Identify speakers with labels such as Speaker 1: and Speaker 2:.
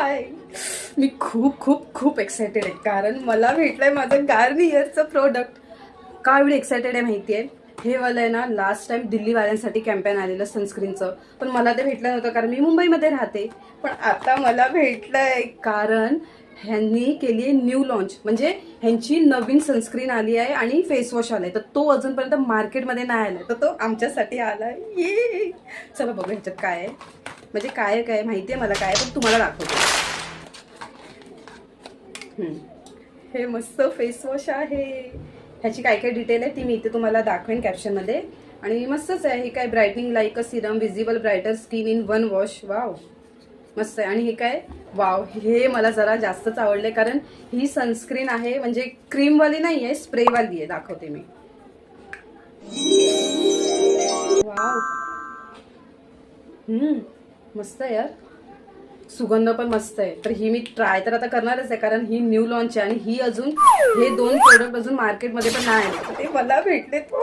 Speaker 1: हाय, मी खूप खूप खूप एक्सायटेड आहे कारण मला भेटलंय माझं गार्नियरचं प्रोडक्ट. का एवढी एक्सायटेड आहे माहिती आहे? हे वालं आहे ना, लास्ट टाइम दिल्लीवाल्यांसाठी कॅम्पेन आलेलं सनस्क्रीनचं, पण मला ते भेटलं नव्हतं कारण मी मुंबईमध्ये राहते. पण आता मला भेटलंय कारण ह्यांनी केली आहे न्यू लॉन्च, म्हणजे ह्यांची नवीन सनस्क्रीन आली आहे आणि फेस वॉश आलाय. तर तो अजूनपर्यंत मार्केटमध्ये नाही आलाय, तर तो आमच्यासाठी आलाय. ये चला बघू ह्याच्यात काय आहे. म्हणजे काय काय माहिती आहे मला काय, पण तुम्हाला दाखवते. हे मस्त फेस वॉश आहे. ह्याची काय काय डिटेल आहे ती मी इथे तुम्हाला दाखवेन कॅप्शनमध्ये. आणि मस्तच आहे. हे काय brightening like a Serum visible brighter skin in one wash. Wow मस्त आहे. आणि हे काय, वाव, हे मला जरा जास्तच आवडले कारण ही सनस्क्रीन आहे म्हणजे क्रीमवाली नाही आहे, स्प्रेवाली आहे. दाखवते मी. वाव, मस्त आहे यार. सुगंध पण मस्त आहे. तर ही मी ट्राय तर आता करणारच आहे कारण ही न्यू लॉन्च आहे आणि ही अजून हे दोन प्रोडक्ट अजून मार्केटमध्ये पण नाही आले, ते मला भेटलेत.